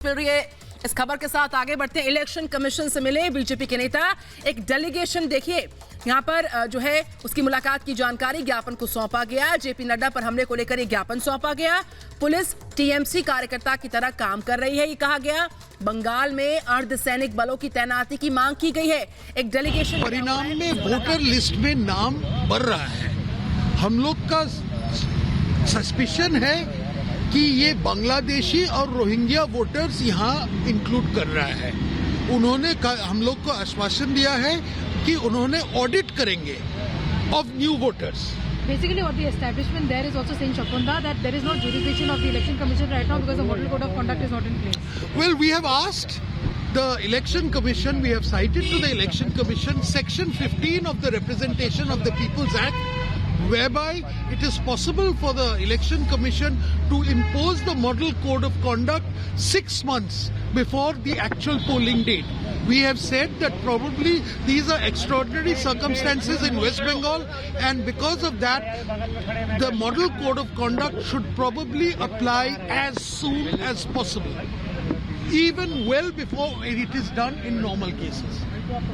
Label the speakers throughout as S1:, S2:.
S1: फिर ये इस खबर के साथ आगे बढ़ते हैं। इलेक्शन कमीशन से मिले बीजेपी के नेता, एक डेलीगेशन देखिए यहाँ पर जो है उसकी मुलाकात की जानकारी ज्ञापन को सौंपा गया। जेपी नड्डा पर हमले को लेकर ये ज्ञापन सौंपा गया। पुलिस टीएमसी कार्यकर्ता की तरह काम कर रही है, ये कहा गया। बंगाल में अर्धसैनिक बलों की तैनाती की मांग की गई है। एक डेलीगेशन
S2: परिणाम में वोटर लिस्ट में नाम बढ़ रहा है। हम लोग का सस्पिशन है कि ये बांग्लादेशी और रोहिंग्या वोटर्स यहाँ इंक्लूड कर रहा है। उन्होंने हम लोग को आश्वासन दिया है कि उन्होंने ऑडिट करेंगे of new voters.
S3: Basically, what the establishment there is also saying, Shapunda, that there is no jurisdiction of the election commission right now because the model code of conduct is not in place.
S2: Well, we have asked the election commission, we have cited to the election commission section 15 of the Representation of the People's Act, whereby it is possible for the election commission to impose the model code of conduct 6 months before the actual polling date. We have said that probably these are extraordinary circumstances in West Bengal, and because of that, the model code of conduct should probably apply as soon as possible, even well before it is done in normal cases.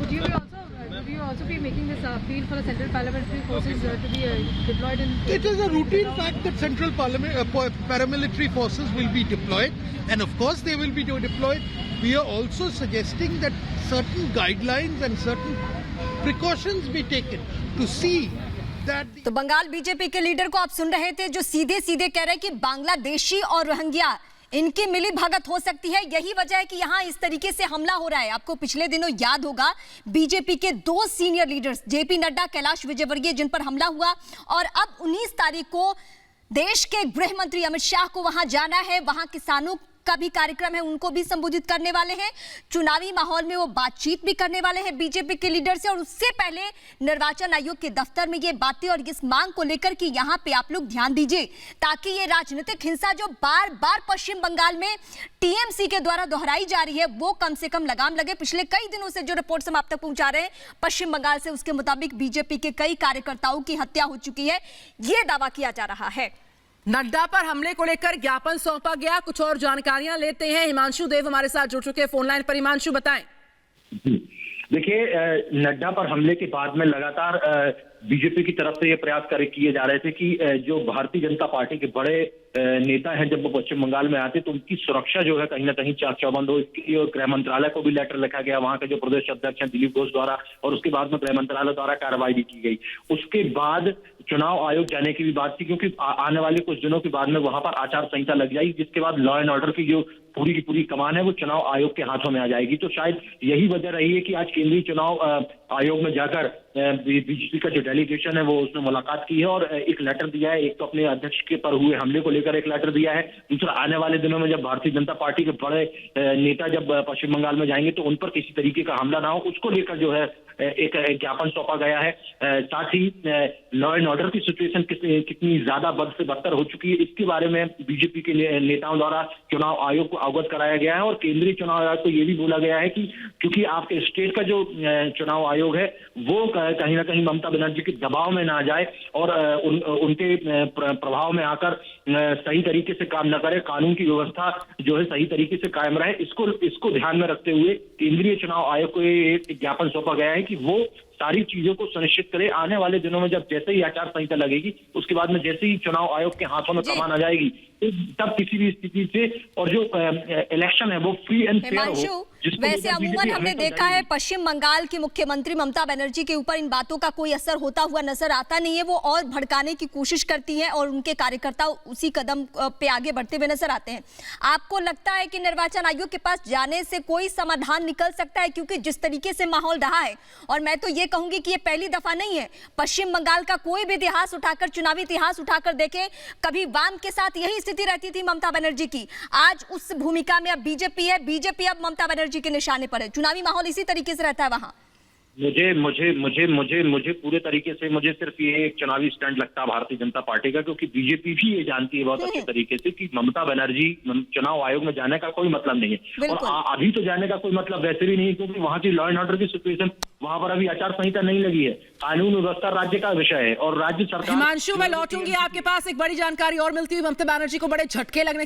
S3: Would you also be making this appeal for the central paramilitary forces to be deployed in?
S2: It is a routine fact that central paramilitary forces will be deployed, and of course they will be deployed. We are also suggesting that certain guidelines and certain precautions be taken to see that.
S4: तो Bengal BJP के leader को आप सुन रहे थे, जो सीधे सीधे कह रहे हैं कि बांग्लादेशी और रोहिंग्या इनकी मिली भगत हो सकती है। यही वजह है कि यहाँ इस तरीके से हमला हो रहा है। आपको पिछले दिनों याद होगा बीजेपी के 2 सीनियर लीडर्स जेपी नड्डा, कैलाश विजयवर्गीय, जिन पर हमला हुआ, और अब 19 तारीख को देश के गृह मंत्री अमित शाह को वहां जाना है। वहां किसानों का भी कार्यक्रम है, उनको भी संबोधित करने वाले हैं। चुनावी माहौल में वो बातचीत भी करने वाले हैं बीजेपी के लीडर से, और उससे पहले निर्वाचन आयोग के दफ्तर में ये बातें और इस मांग को लेकर कि यहाँ पे आप लोग ध्यान दीजिए, ताकि ये राजनीतिक हिंसा जो बार बार पश्चिम बंगाल में टीएमसी के द्वारा दोहराई जा रही है, वो कम से कम लगाम लगे। पिछले कई दिनों से जो रिपोर्ट हम आप तक पहुंचा रहे हैं पश्चिम बंगाल से, उसके मुताबिक बीजेपी के कई कार्यकर्ताओं की हत्या हो चुकी है, ये दावा किया जा रहा है।
S1: नड्डा पर हमले को लेकर ज्ञापन सौंपा गया। कुछ और जानकारियां लेते हैं। हिमांशु देव हमारे साथ जुड़ चुके हैं फोन लाइन पर। हिमांशु, बताएं।
S5: देखिए, नड्डा पर हमले के बाद में लगातार बीजेपी की तरफ से ये प्रयास किए जा रहे थे कि जो भारतीय जनता पार्टी के बड़े नेता हैं, जब वो पश्चिम बंगाल में आते तो उनकी सुरक्षा जो है कहीं ना कहीं चाक चौबंद हो। इसके लिए गृह मंत्रालय को भी लेटर लिखा गया, वहां के जो प्रदेश अध्यक्ष हैं दिलीप घोष द्वारा, और उसके बाद में गृह मंत्रालय द्वारा कार्रवाई भी की गई। उसके बाद चुनाव आयोग जाने की भी बात थी, क्योंकि आने वाले कुछ दिनों के बाद में वहां पर आचार संहिता लग जाएगी, जिसके बाद लॉ एंड ऑर्डर की जो पूरी की पूरी कमान है वो चुनाव आयोग के हाथों में आ जाएगी। तो शायद यही वजह रही है कि आज केंद्रीय चुनाव आयोग में जाकर बीजेपी का जो डेलीगेशन है वो उसने मुलाकात की है और एक लेटर दिया है। एक तो अपने अध्यक्ष के पर हुए हमले को लेकर एक लेटर दिया है, दूसरा आने वाले दिनों में जब भारतीय जनता पार्टी के बड़े नेता जब पश्चिम बंगाल में जाएंगे तो उन पर किसी तरीके का हमला ना हो, उसको लेकर जो है एक ज्ञापन सौंपा गया है। साथ ही लॉ एंड ऑर्डर की सिचुएशन कितनी ज्यादा बद से बदतर हो चुकी है, इसके बारे में बीजेपी के नेताओं द्वारा चुनाव आयोग को अवगत कराया गया है। और केंद्रीय चुनाव आयोग को यह भी बोला गया है कि क्योंकि आपके स्टेट का जो चुनाव आयोग है वो कहीं ना कहीं ममता बनर्जी के दबाव में ना जाए और उनके प्रभाव में आकर सही तरीके से काम न करे, कानून की व्यवस्था जो है सही तरीके से कायम रहे, इसको ध्यान में रखते हुए केंद्रीय चुनाव आयोग को एक ज्ञापन सौंपा गया है कि वो सारी चीजों को सुनिश्चित करे। आने वाले दिनों में जब जैसे ही आचार संहिता लगेगी, उसके बाद में जैसे ही चुनाव आयोग के हाथों में कमान आ जाएगी, तब किसी भी स्थिति से और जो इलेक्शन है वो फ्री एंड फेयर हो।
S4: वैसे अमूमन हमने देखा है पश्चिम बंगाल की मुख्यमंत्री ममता बनर्जी के ऊपर इन बातों का कोई असर होता हुआ नजर आता नहीं है। वो और भड़काने की कोशिश करती हैं और उनके कार्यकर्ता उसी कदम पे आगे बढ़ते हुए नजर आते हैं। आपको लगता है कि निर्वाचन आयोग के पास जाने से कोई समाधान निकल सकता है? क्योंकि जिस तरीके से माहौल रहा है, और मैं तो ये कहूंगी कि ये पहली दफा नहीं है, पश्चिम बंगाल का कोई भी इतिहास उठाकर, चुनावी इतिहास उठाकर देखे, कभी वाम के साथ यही स्थिति रहती थी ममता बनर्जी की। आज उस भूमिका में अब बीजेपी है, बीजेपी अब ममता बनर्जी के निशाने पर है। चुनावी माहौल इसी तरीके से रहता है वहां।
S5: मुझे पूरे तरीके से मुझे सिर्फ ये एक चुनावी स्टंट लगता है भारतीय जनता पार्टी का, क्योंकि बीजेपी भी ये जानती है बहुत अच्छे तरीके से कि ममता बनर्जी चुनाव आयोग में जाने का कोई मतलब नहीं है। और अभी तो जाने का कोई मतलब वैसे भी नहीं है, क्योंकि वहां की लॉ एंड ऑर्डर की सिचुएशन, वहां पर अभी आचार संहिता नहीं लगी है। कानून व्यवस्था राज्य का विषय है और राज्य सरकार।
S1: हिमांशु, मैं लौटूंगी आपके पास। एक बड़ी जानकारी और मिलती हुई, ममता बनर्जी को बड़े झटके लगने